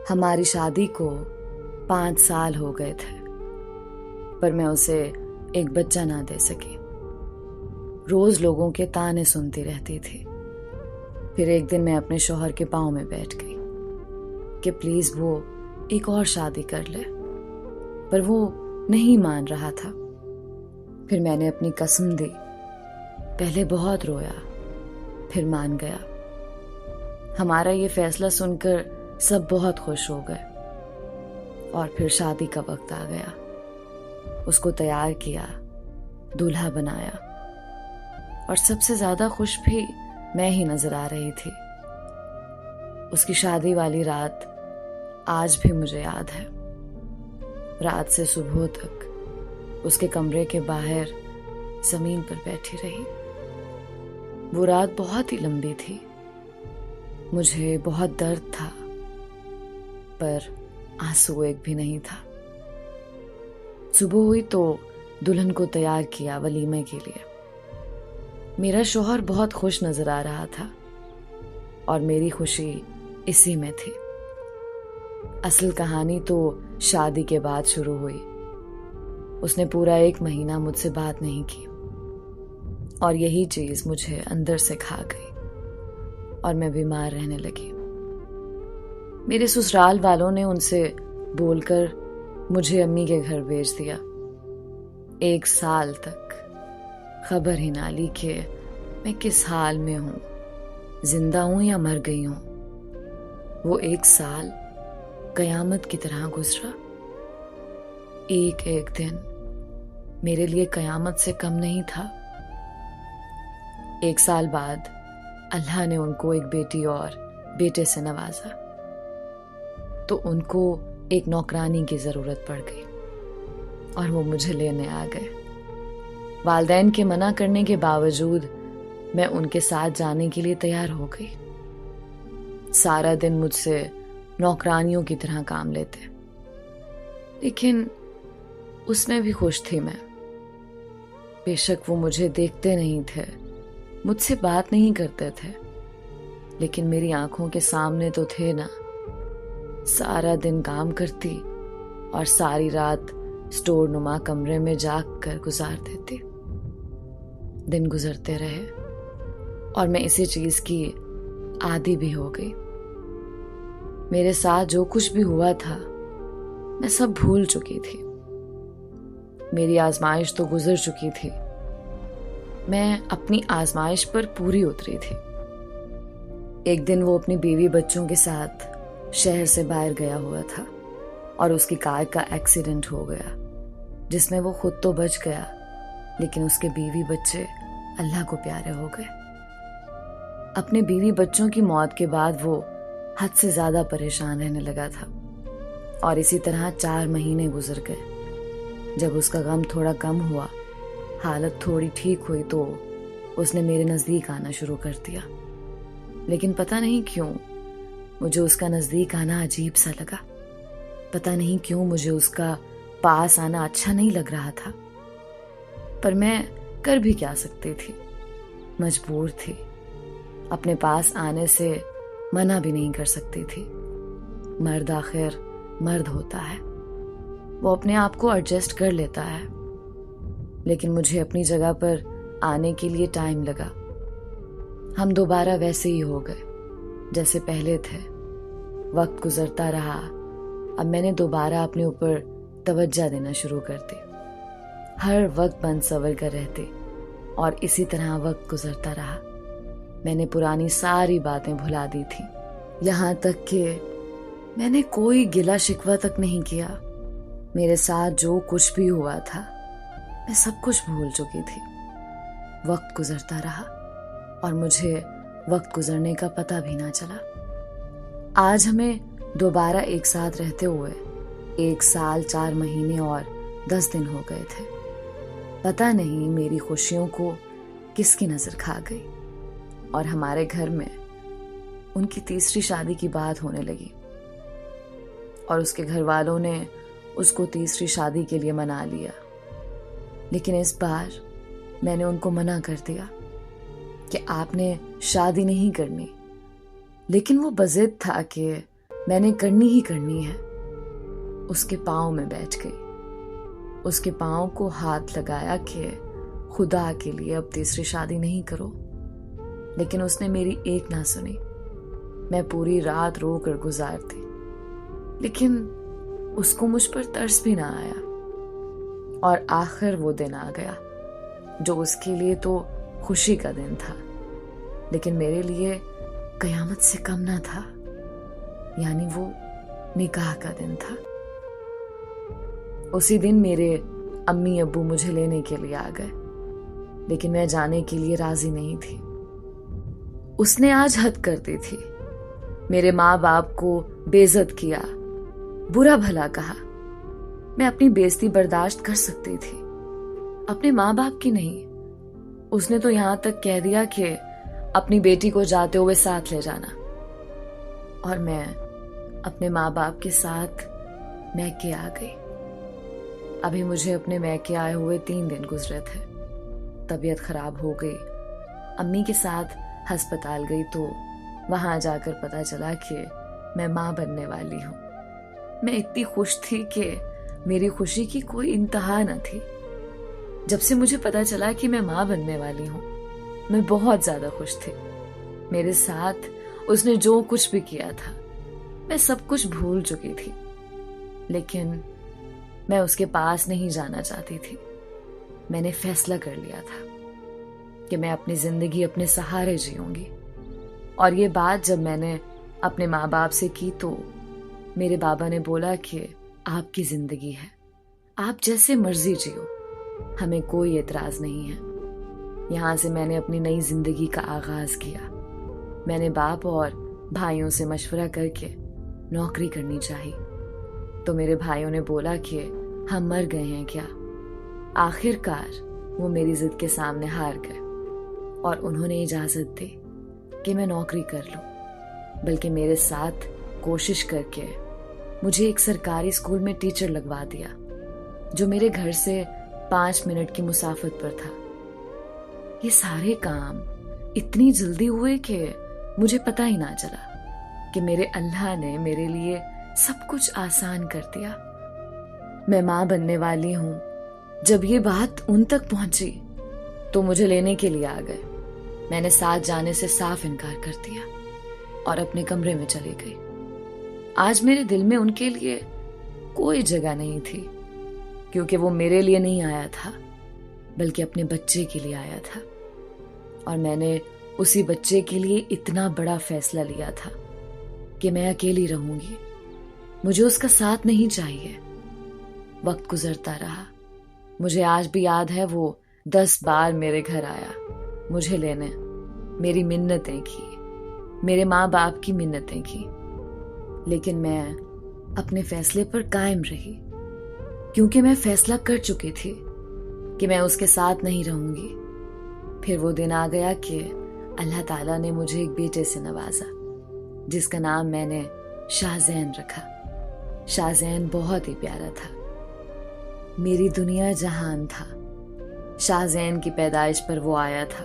हमारी शादी को 5 साल हो गए थे, पर मैं उसे एक बच्चा ना दे सकी। रोज लोगों के ताने सुनती रहती थी। फिर एक दिन मैं अपने शौहर के पाँव में बैठ गई कि प्लीज वो एक और शादी कर ले, पर वो नहीं मान रहा था। फिर मैंने अपनी कसम दी। पहले बहुत रोया, फिर मान गया। हमारा ये फैसला सुनकर सब बहुत खुश हो गए। और फिर शादी का वक्त आ गया। उसको तैयार किया, दूल्हा बनाया, और सबसे ज्यादा खुश भी मैं ही नजर आ रही थी। उसकी शादी वाली रात आज भी मुझे याद है। रात से सुबह तक उसके कमरे के बाहर जमीन पर बैठी रही। वो रात बहुत ही लंबी थी। मुझे बहुत दर्द था, पर आंसू एक भी नहीं था। सुबह हुई तो दुल्हन को तैयार किया वलीमे के लिए। मेरा शौहर बहुत खुश नजर आ रहा था और मेरी खुशी इसी में थी। असल कहानी तो शादी के बाद शुरू हुई। उसने पूरा 1 महीना मुझसे बात नहीं की और यही चीज मुझे अंदर से खा गई और मैं बीमार रहने लगी। मेरे ससुराल वालों ने उनसे बोलकर मुझे अम्मी के घर भेज दिया। 1 साल तक खबर ही ना ली कि मैं किस हाल में हूं, जिंदा हूं या मर गई हूं। वो 1 साल कयामत की तरह गुजरा। एक एक दिन मेरे लिए कयामत से कम नहीं था। 1 साल बाद अल्लाह ने उनको एक बेटी और बेटे से नवाजा, तो उनको एक नौकरानी की जरूरत पड़ गई और वो मुझे लेने आ गए। वालिदैन के मना करने के बावजूद मैं उनके साथ जाने के लिए तैयार हो गई। सारा दिन मुझसे नौकरानियों की तरह काम लेते, लेकिन उसमें भी खुश थी मैं। बेशक वो मुझे देखते नहीं थे, मुझसे बात नहीं करते थे, लेकिन मेरी आंखों के सामने तो थे ना। सारा दिन काम करती और सारी रात स्टोर नुमा कमरे में जाग कर गुजार देती। दिन गुजरते रहे और मैं इसी चीज की आदी भी हो गई। मेरे साथ जो कुछ भी हुआ था मैं सब भूल चुकी थी। मेरी आजमाइश तो गुजर चुकी थी। मैं अपनी आजमाइश पर पूरी उतरी थी। एक दिन वो अपनी बीवी बच्चों के साथ शहर से बाहर गया हुआ था और उसकी कार का एक्सीडेंट हो गया, जिसमें वो खुद तो बच गया, लेकिन उसके बीवी बच्चे अल्लाह को प्यारे हो गए। अपने बीवी बच्चों की मौत के बाद वो हद से ज्यादा परेशान रहने लगा था और इसी तरह 4 महीने गुजर गए। जब उसका गम थोड़ा कम हुआ, हालत थोड़ी ठीक हुई, तो उसने मेरे नजदीक आना शुरू कर दिया। लेकिन पता नहीं क्यों मुझे उसका नजदीक आना अजीब सा लगा। पता नहीं क्यों मुझे उसका पास आना अच्छा नहीं लग रहा था, पर मैं कर भी क्या सकती थी। मजबूर थी। अपने पास आने से मना भी नहीं कर सकती थी। मर्द आखिर मर्द होता है, वो अपने आप को एडजस्ट कर लेता है। लेकिन मुझे अपनी जगह पर आने के लिए टाइम लगा। हम दोबारा वैसे ही हो गए जैसे पहले थे। वक्त गुजरता रहा। अब मैंने दोबारा अपने ऊपर तवज्जो देना शुरू कर दी। हर वक्त बंद सवर कर रहती और इसी तरह वक्त गुजरता रहा। मैंने पुरानी सारी बातें भुला दी थी, यहाँ तक कि मैंने कोई गिला शिकवा तक नहीं किया। मेरे साथ जो कुछ भी हुआ था मैं सब कुछ भूल चुकी थी। वक्त गुजरता रहा और मुझे वक्त गुजरने का पता भी ना चला। आज हमें दोबारा एक साथ रहते हुए 1 साल 4 महीने और 10 दिन हो गए थे। पता नहीं मेरी खुशियों को किसकी नजर खा गई और हमारे घर में उनकी तीसरी शादी की बात होने लगी और उसके घर वालों ने उसको तीसरी शादी के लिए मना लिया। लेकिन इस बार मैंने उनको मना कर दिया कि आपने शादी नहीं करनी। लेकिन वो बज़िद था कि मैंने करनी ही करनी है। उसके पाँव में बैठ गई, उसके पाँव को हाथ लगाया कि खुदा के लिए अब तीसरी शादी नहीं करो। लेकिन उसने मेरी एक ना सुनी। मैं पूरी रात रो कर गुजारती, लेकिन उसको मुझ पर तरस भी ना आया। और आखिर वो दिन आ गया जो उसके लिए तो खुशी का दिन था, लेकिन मेरे लिए कयामत से कम ना था। यानी वो निकाह का दिन था। उसी दिन मेरे अम्मी अब्बू मुझे लेने के लिए आ गए, लेकिन मैं जाने के लिए राजी नहीं थी। उसने आज हद कर दी थी। मेरे माँ बाप को बेइज्जत किया, बुरा भला कहा। मैं अपनी बेइज्जती बर्दाश्त कर सकती थी, अपने माँ बाप की नहीं। उसने तो यहां तक कह दिया कि अपनी बेटी को जाते हुए साथ ले जाना। और मैं अपने माँ बाप के साथ मैके आ गई। अभी मुझे अपने मैके आए हुए 3 दिन गुजरे थे। तबीयत खराब हो गई, अम्मी के साथ अस्पताल गई तो वहां जाकर पता चला कि मैं माँ बनने वाली हूँ। मैं इतनी खुश थी कि मेरी खुशी की कोई इंतहा न थी। जब से मुझे पता चला कि मैं माँ बनने वाली हूँ, मैं बहुत ज्यादा खुश थी। मेरे साथ उसने जो कुछ भी किया था, मैं सब कुछ भूल चुकी थी। लेकिन मैं उसके पास नहीं जाना चाहती थी। मैंने फैसला कर लिया था कि मैं अपनी जिंदगी अपने सहारे जीऊंगी। और ये बात जब मैंने अपने माँ बाप से की तो मेरे बाबा ने बोला कि आपकी जिंदगी है, आप जैसे मर्जी जियो, हमें कोई एतराज नहीं है। यहां से मैंने अपनी नई जिंदगी का आगाज किया। मैंने बाप और भाइयों से मशवरा करके नौकरी करनी चाहिए। तो मेरे भाइयों ने बोला कि हम मर गए हैं क्या। आखिरकार वो मेरी जिद के सामने हार गए और उन्होंने इजाजत दी कि मैं नौकरी कर लूं, बल्कि मेरे साथ कोशिश करके मुझे एक सरकारी स्कूल में टीचर लगवा दिया, जो मेरे घर से 5 मिनट की मुसाफत पर था। ये सारे काम इतनी जल्दी हुए कि मुझे पता ही ना चला कि मेरे अल्लाह ने मेरे लिए सब कुछ आसान कर दिया। मैं माँ बनने वाली हूँ। जब ये बात उन तक पहुंची तो मुझे लेने के लिए आ गए। मैंने साथ जाने से साफ इनकार कर दिया और अपने कमरे में चली गई। आज मेरे दिल में उनके लिए कोई जगह नहीं थी, क्योंकि वो मेरे लिए नहीं आया था, बल्कि अपने बच्चे के लिए आया था। और मैंने उसी बच्चे के लिए इतना बड़ा फैसला लिया था कि मैं अकेली रहूंगी, मुझे उसका साथ नहीं चाहिए। वक्त गुजरता रहा। मुझे आज भी याद है वो 10 बार मेरे घर आया मुझे लेने, मेरी मिन्नतें की, मेरे माँ बाप की मिन्नतें की। लेकिन मैं अपने फैसले पर कायम रही, क्योंकि मैं फैसला कर चुकी थी कि मैं उसके साथ नहीं रहूंगी। फिर वो दिन आ गया कि अल्लाह ताला ने मुझे एक बेटे से नवाजा, जिसका नाम मैंने शाहजैन रखा। शाहजैन बहुत ही प्यारा था, मेरी दुनिया जहान था। शाहजैन की पैदाइश पर वो आया था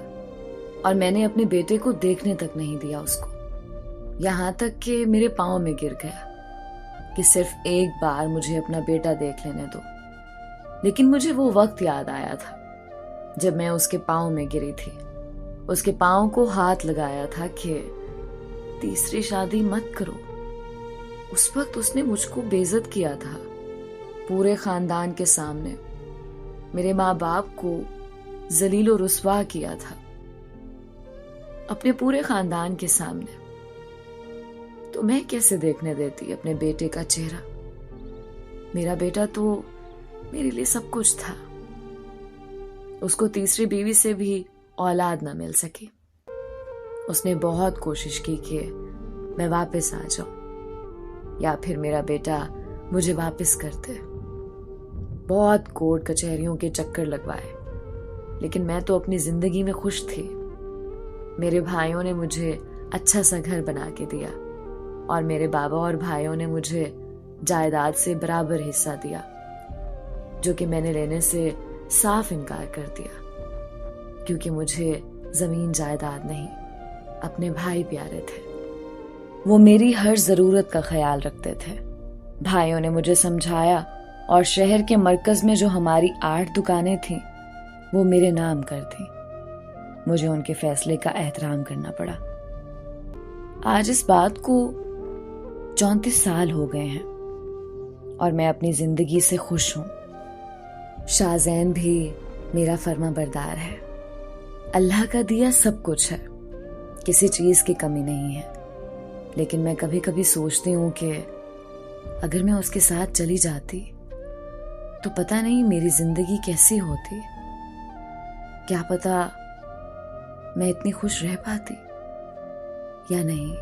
और मैंने अपने बेटे को देखने तक नहीं दिया उसको, यहां तक कि मेरे पाँव में गिर गया कि सिर्फ एक बार मुझे अपना बेटा देख लेने दो। लेकिन मुझे वो वक्त याद आया था जब मैं उसके पाँव में गिरी थी, उसके पाँव को हाथ लगाया था कि तीसरी शादी मत करो। उस वक्त उसने मुझको बेइज्जत किया था पूरे खानदान के सामने, मेरे माँ बाप को जलील और रुस्वा किया था अपने पूरे खानदान के सामने। तो मैं कैसे देखने देती अपने बेटे का चेहरा। मेरा बेटा तो मेरे लिए सब कुछ था। उसको तीसरी बीवी से भी औलाद ना मिल सकी। उसने बहुत कोशिश की कि मैं वापस आ जाऊं या फिर मेरा बेटा मुझे वापस कर दे। बहुत कोर्ट कचहरियों के चक्कर लगवाए, लेकिन मैं तो अपनी जिंदगी में खुश थी। मेरे भाइयों ने मुझे अच्छा सा घर बना के दिया और मेरे बाबा और भाइयों ने मुझे जायदाद से बराबर हिस्सा दिया, जो कि मैंने लेने से साफ इनकार कर दिया, क्योंकि मुझे जमीन जायदाद नहीं, अपने भाई प्यारे थे। वो मेरी हर ज़रूरत का ख्याल रखते थे। भाइयों ने मुझे समझाया और शहर के मरकज़ में जो हमारी 8 दुकानें थीं वो मेरे नाम कर दी। मुझे उनके फैसले का एहतराम करना पड़ा। आज इस बात को 34 साल हो गए हैं और मैं अपनी ज़िंदगी से खुश हूँ। शाहज़ैन भी मेरा फर्माबरदार है। अल्लाह का दिया सब कुछ है, किसी चीज़ की कमी नहीं है। लेकिन मैं कभी कभी सोचती हूँ कि अगर मैं उसके साथ चली जाती तो पता नहीं मेरी ज़िंदगी कैसी होती। क्या पता मैं इतनी खुश रह पाती या नहीं।